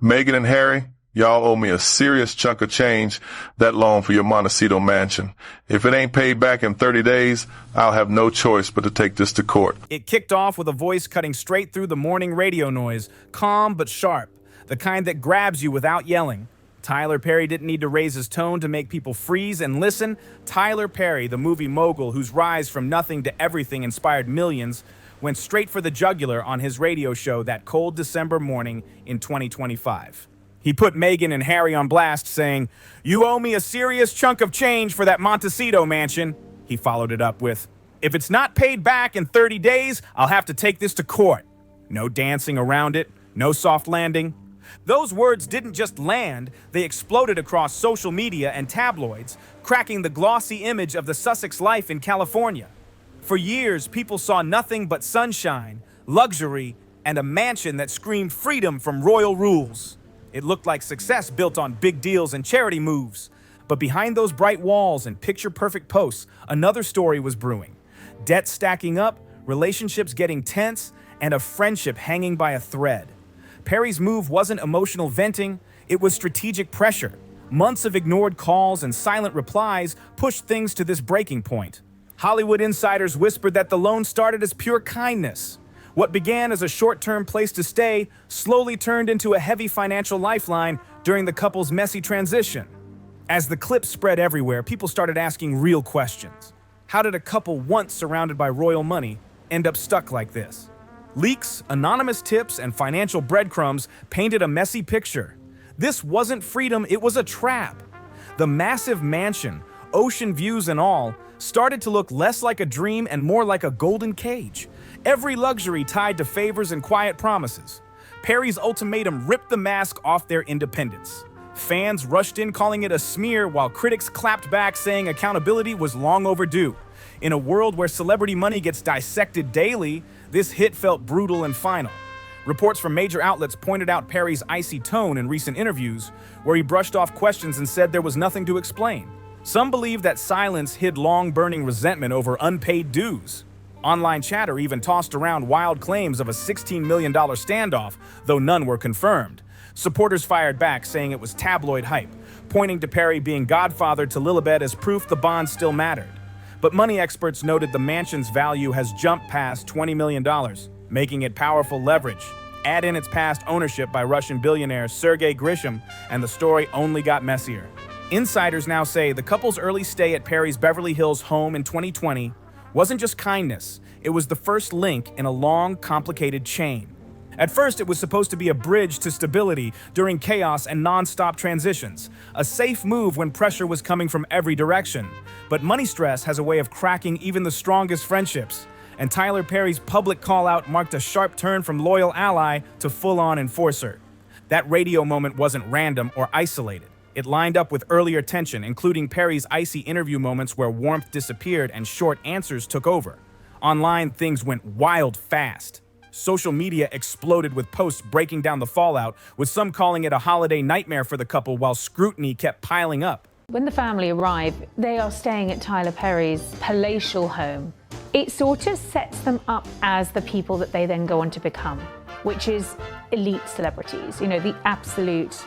Meghan and Harry, y'all owe me a serious chunk of change that loan for your Montecito mansion. If it ain't paid back in 30 days, I'll have no choice but to take this to court. It kicked off with a voice cutting straight through the morning radio noise, calm but sharp, the kind that grabs you without yelling. Tyler Perry didn't need to raise his tone to make people freeze and listen. Tyler Perry, the movie mogul whose rise from nothing to everything inspired millions, went straight for the jugular on his radio show that cold December morning in 2025. He put Meghan and Harry on blast, saying, "You owe me a serious chunk of change for that Montecito mansion." He followed it up with, "If it's not paid back in 30 days, I'll have to take this to court." No dancing around it, no soft landing. Those words didn't just land, they exploded across social media and tabloids, cracking the glossy image of the Sussex life in California. For years, people saw nothing but sunshine, luxury, and a mansion that screamed freedom from royal rules. It looked like success built on big deals and charity moves. But behind those bright walls and picture-perfect posts, another story was brewing. Debt stacking up, relationships getting tense, and a friendship hanging by a thread. Perry's move wasn't emotional venting, it was strategic pressure. Months of ignored calls and silent replies pushed things to this breaking point. Hollywood insiders whispered that the loan started as pure kindness. What began as a short-term place to stay slowly turned into a heavy financial lifeline during the couple's messy transition. As the clips spread everywhere, people started asking real questions. How did a couple once surrounded by royal money end up stuck like this? Leaks, anonymous tips, and financial breadcrumbs painted a messy picture. This wasn't freedom, it was a trap. The massive mansion, ocean views and all, started to look less like a dream and more like a golden cage. Every luxury tied to favors and quiet promises. Perry's ultimatum ripped the mask off their independence. Fans rushed in calling it a smear, while critics clapped back saying accountability was long overdue. In a world where celebrity money gets dissected daily, this hit felt brutal and final. Reports from major outlets pointed out Perry's icy tone in recent interviews, where he brushed off questions and said there was nothing to explain. Some believe that silence hid long-burning resentment over unpaid dues. Online chatter even tossed around wild claims of a $16 million standoff, though none were confirmed. Supporters fired back, saying it was tabloid hype, pointing to Perry being godfather to Lilibet as proof the bond still mattered. But money experts noted the mansion's value has jumped past $20 million, making it powerful leverage. Add in its past ownership by Russian billionaire Sergei Grisham, and the story only got messier. Insiders now say the couple's early stay at Perry's Beverly Hills home in 2020 wasn't just kindness, it was the first link in a long, complicated chain. At first, it was supposed to be a bridge to stability during chaos and non-stop transitions, a safe move when pressure was coming from every direction. But money stress has a way of cracking even the strongest friendships, and Tyler Perry's public call-out marked a sharp turn from loyal ally to full-on enforcer. That radio moment wasn't random or isolated. It lined up with earlier tension, including Perry's icy interview moments where warmth disappeared and short answers took over. Online, things went wild fast. Social media exploded with posts breaking down the fallout, with some calling it a holiday nightmare for the couple, while scrutiny kept piling up. When the family arrive, they are staying at Tyler Perry's palatial home. It sort of sets them up as the people that they then go on to become, which is elite celebrities, the absolute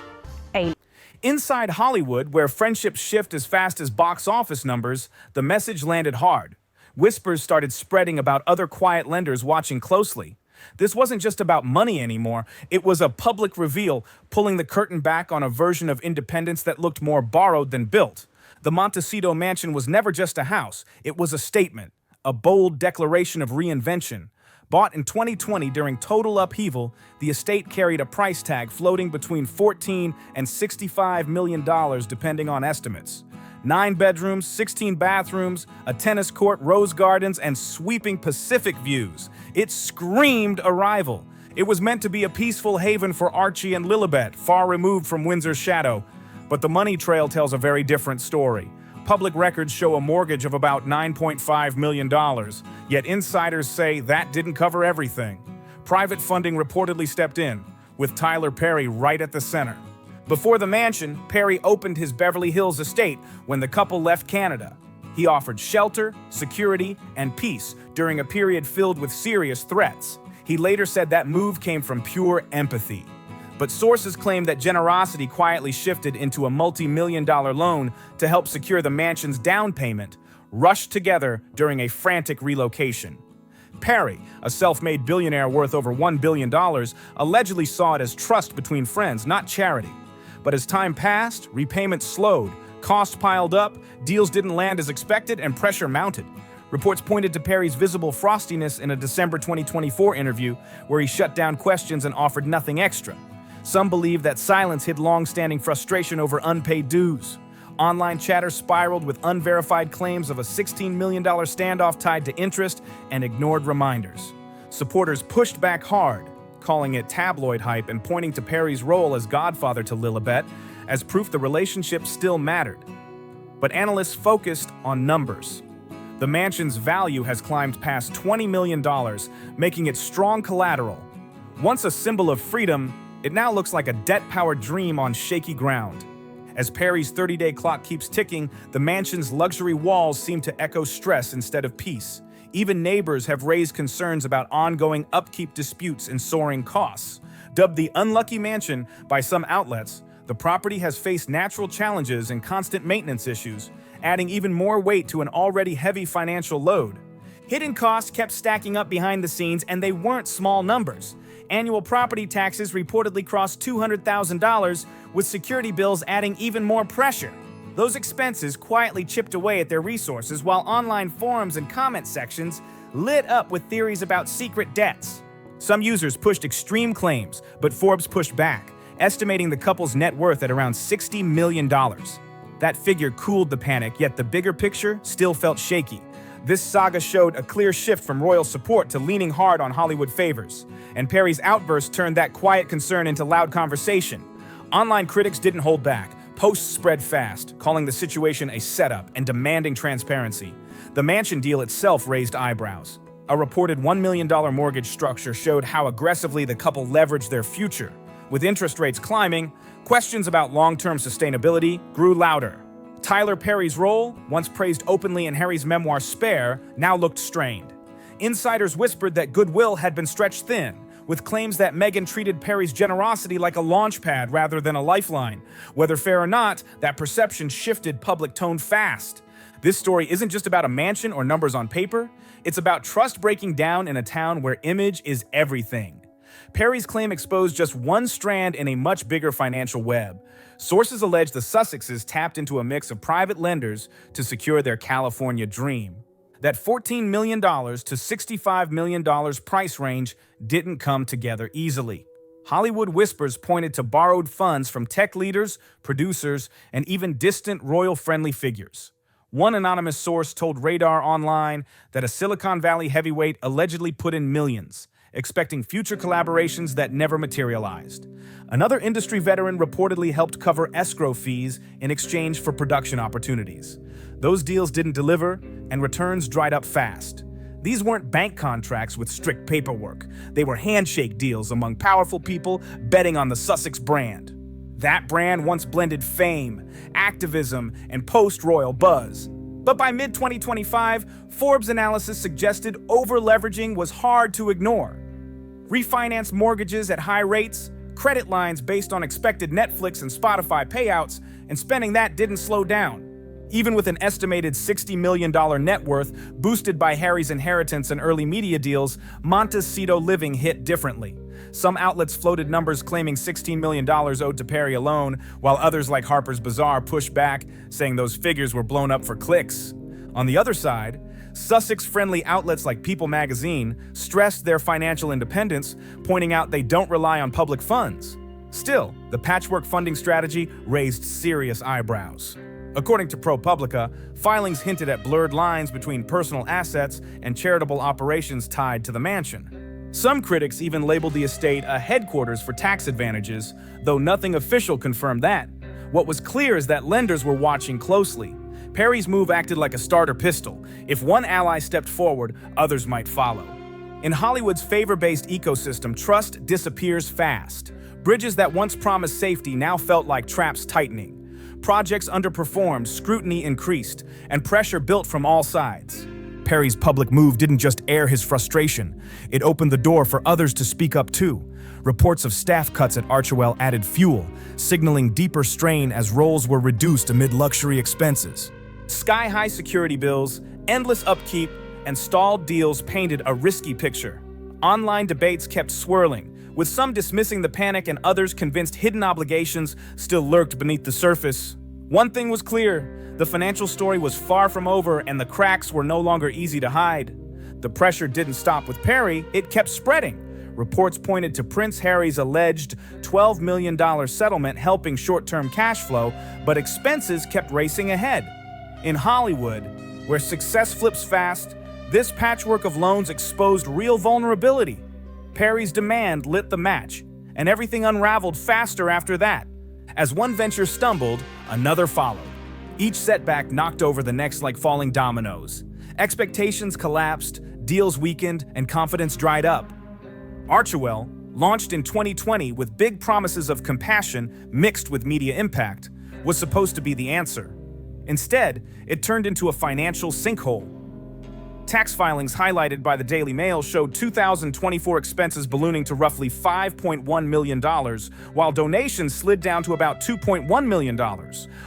elite. Inside Hollywood, where friendships shift as fast as box office numbers, the message landed hard. Whispers started spreading about other quiet lenders watching closely. This wasn't just about money anymore, it was a public reveal, pulling the curtain back on a version of independence that looked more borrowed than built. The Montecito mansion was never just a house, it was a statement, a bold declaration of reinvention. Bought in 2020 during total upheaval, the estate carried a price tag floating between $14 and $65 million depending on estimates. 9 bedrooms, 16 bathrooms, a tennis court, rose gardens, and sweeping Pacific views. It screamed arrival. It was meant to be a peaceful haven for Archie and Lilibet, far removed from Windsor's shadow. But the money trail tells a very different story. Public records show a mortgage of about $9.5 million, yet insiders say that didn't cover everything. Private funding reportedly stepped in, with Tyler Perry right at the center. Before the mansion, Perry opened his Beverly Hills estate when the couple left Canada. He offered shelter, security, and peace during a period filled with serious threats. He later said that move came from pure empathy. But sources claim that generosity quietly shifted into a multi-million-dollar loan to help secure the mansion's down payment, rushed together during a frantic relocation. Perry, a self-made billionaire worth over $1 billion, allegedly saw it as trust between friends, not charity. But as time passed, repayments slowed, costs piled up, deals didn't land as expected, and pressure mounted. Reports pointed to Perry's visible frostiness in a December 2024 interview where he shut down questions and offered nothing extra. Some believe that silence hid long-standing frustration over unpaid dues. Online chatter spiraled with unverified claims of a $16 million standoff tied to interest and ignored reminders. Supporters pushed back hard, calling it tabloid hype and pointing to Perry's role as godfather to Lilibet as proof the relationship still mattered. But analysts focused on numbers. The mansion's value has climbed past $20 million, making it strong collateral. Once a symbol of freedom, it now looks like a debt-powered dream on shaky ground. As Perry's 30-day clock keeps ticking, the mansion's luxury walls seem to echo stress instead of peace. Even neighbors have raised concerns about ongoing upkeep disputes and soaring costs. Dubbed the unlucky mansion by some outlets, the property has faced natural challenges and constant maintenance issues, adding even more weight to an already heavy financial load. Hidden costs kept stacking up behind the scenes, and they weren't small numbers. Annual property taxes reportedly crossed $200,000, with security bills adding even more pressure. Those expenses quietly chipped away at their resources, while online forums and comment sections lit up with theories about secret debts. Some users pushed extreme claims, but Forbes pushed back, estimating the couple's net worth at around $60 million. That figure cooled the panic, yet the bigger picture still felt shaky. This saga showed a clear shift from royal support to leaning hard on Hollywood favors, and Perry's outburst turned that quiet concern into loud conversation. Online critics didn't hold back. Posts spread fast, calling the situation a setup and demanding transparency. The mansion deal itself raised eyebrows. A reported $1 million mortgage structure showed how aggressively the couple leveraged their future. With interest rates climbing, questions about long-term sustainability grew louder. Tyler Perry's role, once praised openly in Harry's memoir Spare, now looked strained. Insiders whispered that goodwill had been stretched thin, with claims that Meghan treated Perry's generosity like a launch pad rather than a lifeline. Whether fair or not, that perception shifted public tone fast. This story isn't just about a mansion or numbers on paper, it's about trust breaking down in a town where image is everything. Perry's claim exposed just one strand in a much bigger financial web. Sources allege the Sussexes tapped into a mix of private lenders to secure their California dream. That $14 million to $65 million price range didn't come together easily. Hollywood whispers pointed to borrowed funds from tech leaders, producers, and even distant royal-friendly figures. One anonymous source told Radar Online that a Silicon Valley heavyweight allegedly put in millions, expecting future collaborations that never materialized. Another industry veteran reportedly helped cover escrow fees in exchange for production opportunities. Those deals didn't deliver, and returns dried up fast. These weren't bank contracts with strict paperwork. They were handshake deals among powerful people betting on the Sussex brand. That brand once blended fame, activism, and post-royal buzz. But by mid-2025, Forbes' analysis suggested over-leveraging was hard to ignore. Refinanced mortgages at high rates, credit lines based on expected Netflix and Spotify payouts, and spending that didn't slow down. Even with an estimated $60 million net worth boosted by Harry's inheritance and early media deals, Montecito living hit differently. Some outlets floated numbers claiming $16 million owed to Perry alone, while others like Harper's Bazaar pushed back, saying those figures were blown up for clicks. On the other side, Sussex-friendly outlets like People magazine stressed their financial independence, pointing out they don't rely on public funds. Still, the patchwork funding strategy raised serious eyebrows. According to ProPublica, filings hinted at blurred lines between personal assets and charitable operations tied to the mansion. Some critics even labeled the estate a headquarters for tax advantages, though nothing official confirmed that. What was clear is that lenders were watching closely. Perry's move acted like a starter pistol. If one ally stepped forward, others might follow. In Hollywood's favor-based ecosystem, trust disappears fast. Bridges that once promised safety now felt like traps tightening. Projects underperformed, scrutiny increased, and pressure built from all sides. Perry's public move didn't just air his frustration, it opened the door for others to speak up too. Reports of staff cuts at Archwell added fuel, signaling deeper strain as roles were reduced amid luxury expenses. Sky-high security bills, endless upkeep, and stalled deals painted a risky picture. Online debates kept swirling, with some dismissing the panic and others convinced hidden obligations still lurked beneath the surface. One thing was clear: the financial story was far from over and the cracks were no longer easy to hide. The pressure didn't stop with Perry, it kept spreading. Reports pointed to Prince Harry's alleged $12 million settlement helping short-term cash flow, but expenses kept racing ahead. In Hollywood, where success flips fast, this patchwork of loans exposed real vulnerability. Perry's demand lit the match, and everything unraveled faster after that. As one venture stumbled, another followed. Each setback knocked over the next like falling dominoes. Expectations collapsed, deals weakened, and confidence dried up. Archwell, launched in 2020 with big promises of compassion mixed with media impact, was supposed to be the answer. Instead, it turned into a financial sinkhole. Tax filings highlighted by the Daily Mail showed 2024 expenses ballooning to roughly $5.1 million, while donations slid down to about $2.1 million,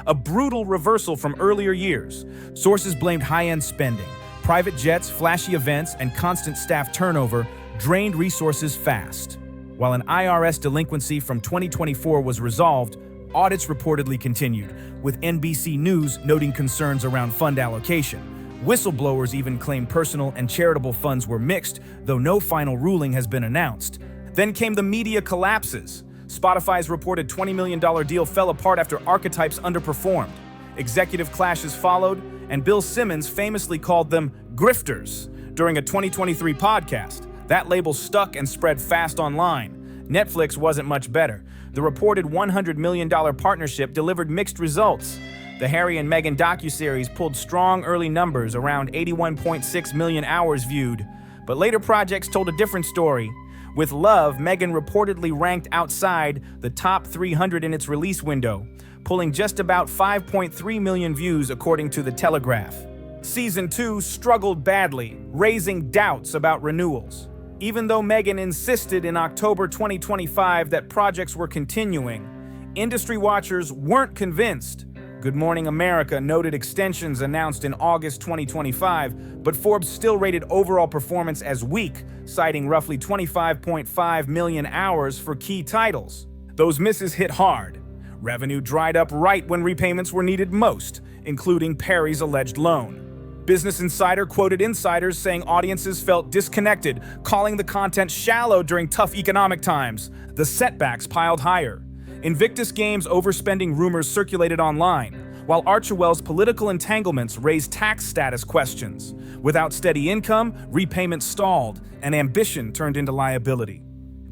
a brutal reversal from earlier years. Sources blamed high-end spending. Private jets, flashy events, and constant staff turnover drained resources fast. While an IRS delinquency from 2024 was resolved, audits reportedly continued, with NBC News noting concerns around fund allocation. Whistleblowers even claimed personal and charitable funds were mixed, though no final ruling has been announced. Then came the media collapses. Spotify's reported $20 million deal fell apart after archetypes underperformed. Executive clashes followed, and Bill Simmons famously called them grifters during a 2023 podcast. That label stuck and spread fast online. Netflix wasn't much better. The reported $100 million partnership delivered mixed results. The Harry and Meghan docuseries pulled strong early numbers, around 81.6 million hours viewed. But later projects told a different story. With Love, Meghan reportedly ranked outside the top 300 in its release window, pulling just about 5.3 million views according to The Telegraph. Season 2 struggled badly, raising doubts about renewals. Even though Meghan insisted in October 2025 that projects were continuing, industry watchers weren't convinced. Good Morning America noted extensions announced in August 2025, but Forbes still rated overall performance as weak, citing roughly 25.5 million hours for key titles. Those misses hit hard. Revenue dried up right when repayments were needed most, including Perry's alleged loan. Business Insider quoted insiders saying audiences felt disconnected, calling the content shallow during tough economic times. The setbacks piled higher. Invictus Games' overspending rumors circulated online, while Archwell's political entanglements raised tax status questions. Without steady income, repayments stalled, and ambition turned into liability.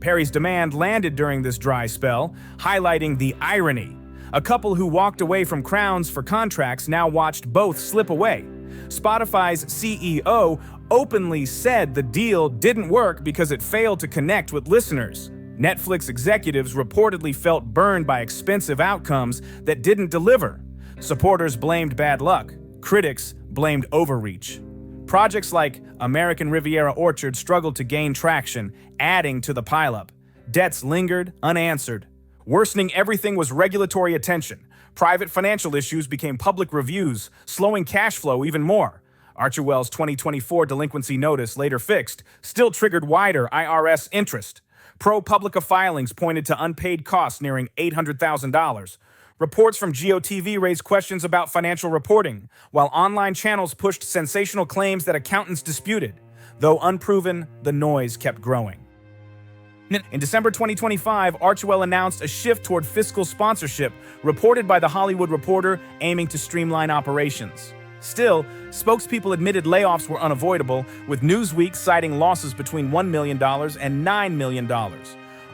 Perry's demand landed during this dry spell, highlighting the irony. A couple who walked away from crowns for contracts now watched both slip away. Spotify's CEO openly said the deal didn't work because it failed to connect with listeners. Netflix executives reportedly felt burned by expensive outcomes that didn't deliver. Supporters blamed bad luck. Critics blamed overreach. Projects like American Riviera Orchard struggled to gain traction, adding to the pileup. Debts lingered unanswered. Worsening everything was regulatory attention. Private financial issues became public reviews, slowing cash flow even more. Archwell's 2024 delinquency notice, later fixed, still triggered wider IRS interest. ProPublica filings pointed to unpaid costs nearing $800,000. Reports from GOTV raised questions about financial reporting, while online channels pushed sensational claims that accountants disputed. Though unproven, the noise kept growing. In December 2025, Archwell announced a shift toward fiscal sponsorship, reported by The Hollywood Reporter, aiming to streamline operations. Still, spokespeople admitted layoffs were unavoidable, with Newsweek citing losses between $1 million and $9 million.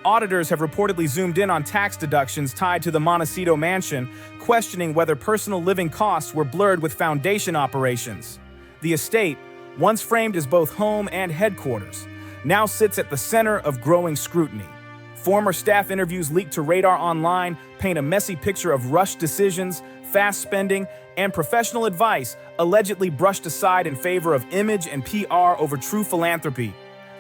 Auditors have reportedly zoomed in on tax deductions tied to the Montecito mansion, questioning whether personal living costs were blurred with foundation operations. The estate, once framed as both home and headquarters, now sits at the center of growing scrutiny. Former staff interviews leaked to Radar Online paint a messy picture of rushed decisions, fast spending, and professional advice allegedly brushed aside in favor of image and PR over true philanthropy.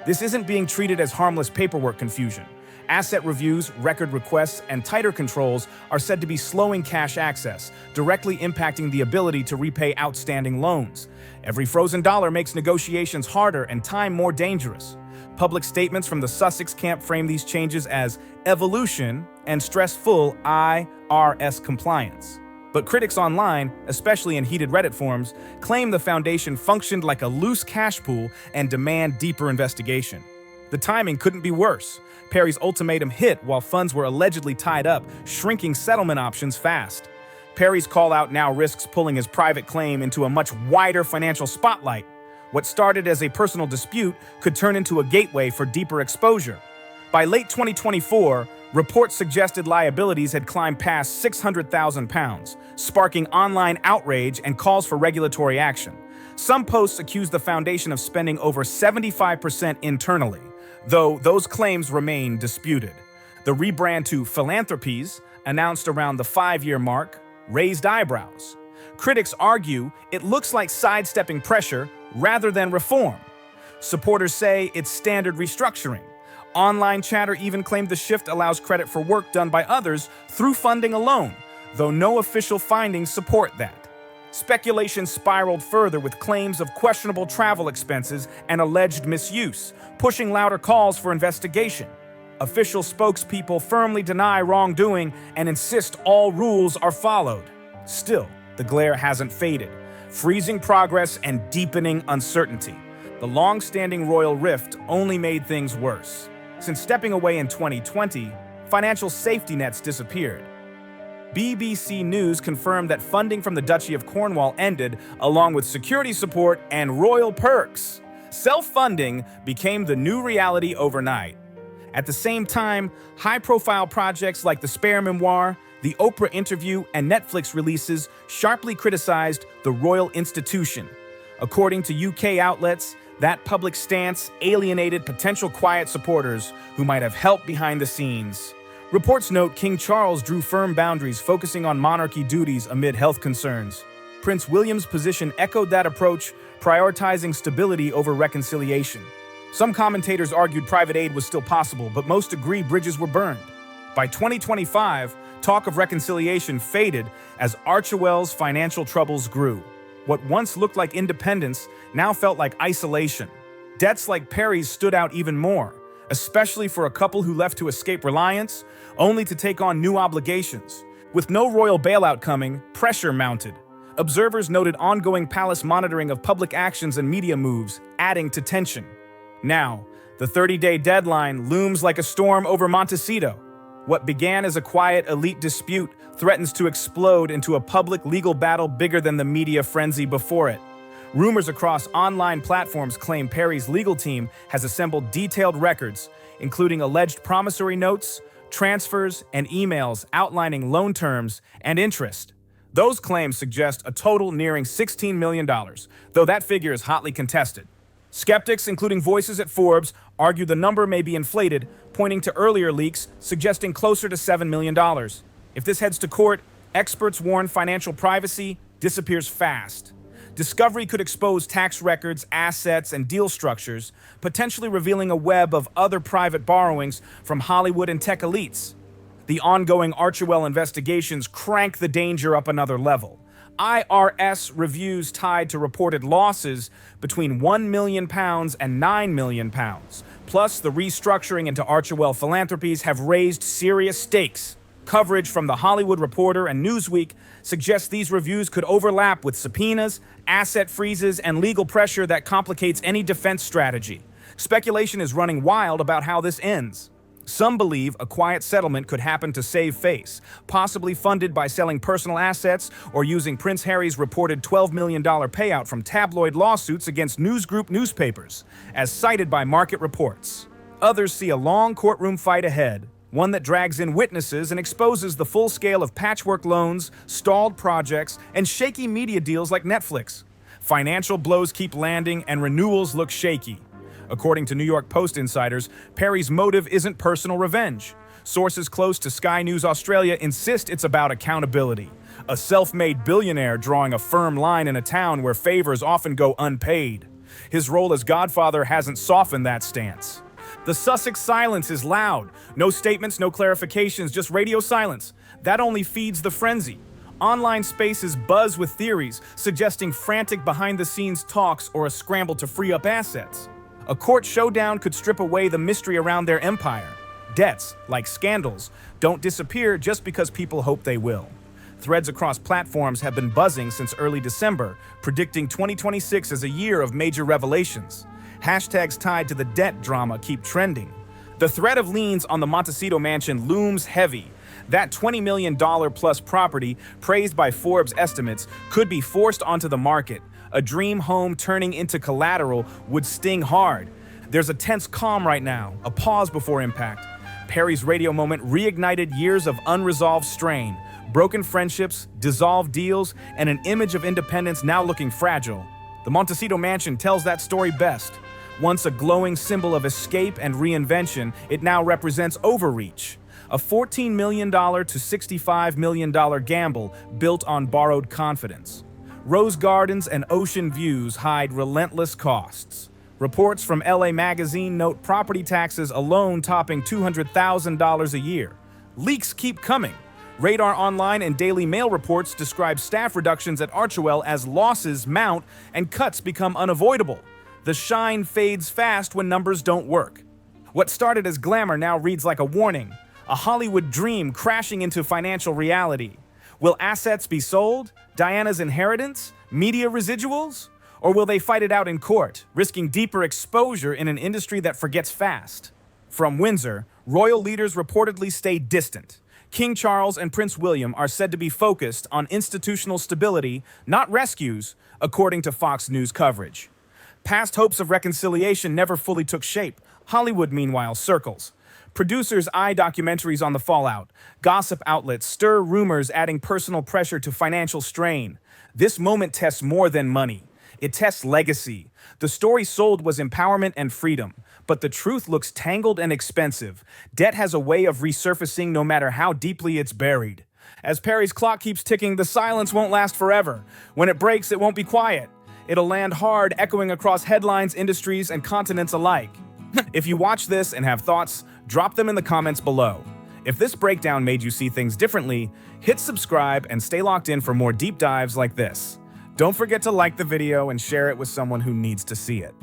This isn't being treated as harmless paperwork confusion. Asset reviews, record requests, and tighter controls are said to be slowing cash access, directly impacting the ability to repay outstanding loans. Every frozen dollar makes negotiations harder and time more dangerous. Public statements from the Sussex camp frame these changes as evolution and stress full IRS compliance. But critics online, especially in heated Reddit forums, claim the foundation functioned like a loose cash pool and demand deeper investigation. The timing couldn't be worse. Perry's ultimatum hit while funds were allegedly tied up, shrinking settlement options fast. Perry's call-out now risks pulling his private claim into a much wider financial spotlight. What started as a personal dispute could turn into a gateway for deeper exposure. By late 2024, reports suggested liabilities had climbed past £600,000, sparking online outrage and calls for regulatory action. Some posts accused the foundation of spending over 75% internally, though those claims remain disputed. The rebrand to Philanthropies, announced around the 5-year mark, raised eyebrows. Critics argue it looks like sidestepping pressure rather than reform. Supporters say it's standard restructuring. Online chatter even claimed the shift allows credit for work done by others through funding alone, though no official findings support that. Speculation spiraled further with claims of questionable travel expenses and alleged misuse, pushing louder calls for investigation. Official spokespeople firmly deny wrongdoing and insist all rules are followed. Still, the glare hasn't faded, freezing progress and deepening uncertainty. The long-standing royal rift only made things worse. Since stepping away in 2020, financial safety nets disappeared. BBC News confirmed that funding from the Duchy of Cornwall ended, along with security support and royal perks. Self-funding became the new reality overnight. At the same time, high-profile projects like the Spare Memoir, the Oprah interview, and Netflix releases sharply criticized the royal institution. According to UK outlets, that public stance alienated potential quiet supporters who might have helped behind the scenes. Reports note King Charles drew firm boundaries, focusing on monarchy duties amid health concerns. Prince William's position echoed that approach, prioritizing stability over reconciliation. Some commentators argued private aid was still possible, but most agree bridges were burned. By 2025, talk of reconciliation faded as Archwell's financial troubles grew. What once looked like independence now felt like isolation. Debts like Perry's stood out even more, especially for a couple who left to escape reliance, only to take on new obligations. With no royal bailout coming, pressure mounted. Observers noted ongoing palace monitoring of public actions and media moves, adding to tension. Now, the 30-day deadline looms like a storm over Montecito. What began as a quiet elite dispute threatens to explode into a public legal battle bigger than the media frenzy before it. Rumors across online platforms claim Perry's legal team has assembled detailed records, including alleged promissory notes, transfers, and emails outlining loan terms and interest. Those claims suggest a total nearing $16 million, though that figure is hotly contested. Skeptics, including voices at Forbes, argue the number may be inflated, pointing to earlier leaks suggesting closer to $7 million. If this heads to court, experts warn financial privacy disappears fast. Discovery could expose tax records, assets, and deal structures, potentially revealing a web of other private borrowings from Hollywood and tech elites. The ongoing Archwell investigations crank the danger up another level. IRS reviews tied to reported losses between £1 million and £9 million, plus the restructuring into Archwell Philanthropies have raised serious stakes. Coverage from The Hollywood Reporter and Newsweek suggests these reviews could overlap with subpoenas, asset freezes, and legal pressure that complicates any defense strategy. Speculation is running wild about how this ends. Some believe a quiet settlement could happen to save face, possibly funded by selling personal assets or using Prince Harry's reported $12 million payout from tabloid lawsuits against news group newspapers, as cited by market reports. Others see a long courtroom fight ahead, one that drags in witnesses and exposes the full scale of patchwork loans, stalled projects, and shaky media deals like Netflix. Financial blows keep landing and renewals look shaky. According to New York Post insiders, Perry's motive isn't personal revenge. Sources close to Sky News Australia insist it's about accountability. A self-made billionaire drawing a firm line in a town where favors often go unpaid. His role as godfather hasn't softened that stance. The Sussex silence is loud. No statements, no clarifications, just radio silence. That only feeds the frenzy. Online spaces buzz with theories, suggesting frantic behind-the-scenes talks or a scramble to free up assets. A court showdown could strip away the mystery around their empire. Debts, like scandals, don't disappear just because people hope they will. Threads across platforms have been buzzing since early December, predicting 2026 as a year of major revelations. Hashtags tied to the debt drama keep trending. The threat of liens on the Montecito mansion looms heavy. That $20 million plus property, praised by Forbes estimates, could be forced onto the market. A dream home turning into collateral would sting hard. There's a tense calm right now, a pause before impact. Perry's radio moment reignited years of unresolved strain, broken friendships, dissolved deals, and an image of independence now looking fragile. The Montecito mansion tells that story best. Once a glowing symbol of escape and reinvention, it now represents overreach. A $14 million to $65 million gamble built on borrowed confidence. Rose gardens and ocean views hide relentless costs. Reports from LA Magazine note property taxes alone topping $200,000 a year. Leaks keep coming. Radar Online and Daily Mail reports describe staff reductions at Archwell as losses mount and cuts become unavoidable. The shine fades fast when numbers don't work. What started as glamour now reads like a warning, a Hollywood dream crashing into financial reality. Will assets be sold? Diana's inheritance? Media residuals? Or will they fight it out in court, risking deeper exposure in an industry that forgets fast? From Windsor, royal leaders reportedly stay distant. King Charles and Prince William are said to be focused on institutional stability, not rescues, according to Fox News coverage. Past hopes of reconciliation never fully took shape. Hollywood, meanwhile, circles. Producers eye documentaries on the fallout. Gossip outlets stir rumors, adding personal pressure to financial strain. This moment tests more than money. It tests legacy. The story sold was empowerment and freedom, but the truth looks tangled and expensive. Debt has a way of resurfacing no matter how deeply it's buried. As Perry's clock keeps ticking, the silence won't last forever. When it breaks, it won't be quiet. It'll land hard, echoing across headlines, industries, and continents alike. If you watch this and have thoughts, drop them in the comments below. If this breakdown made you see things differently, hit subscribe and stay locked in for more deep dives like this. Don't forget to like the video and share it with someone who needs to see it.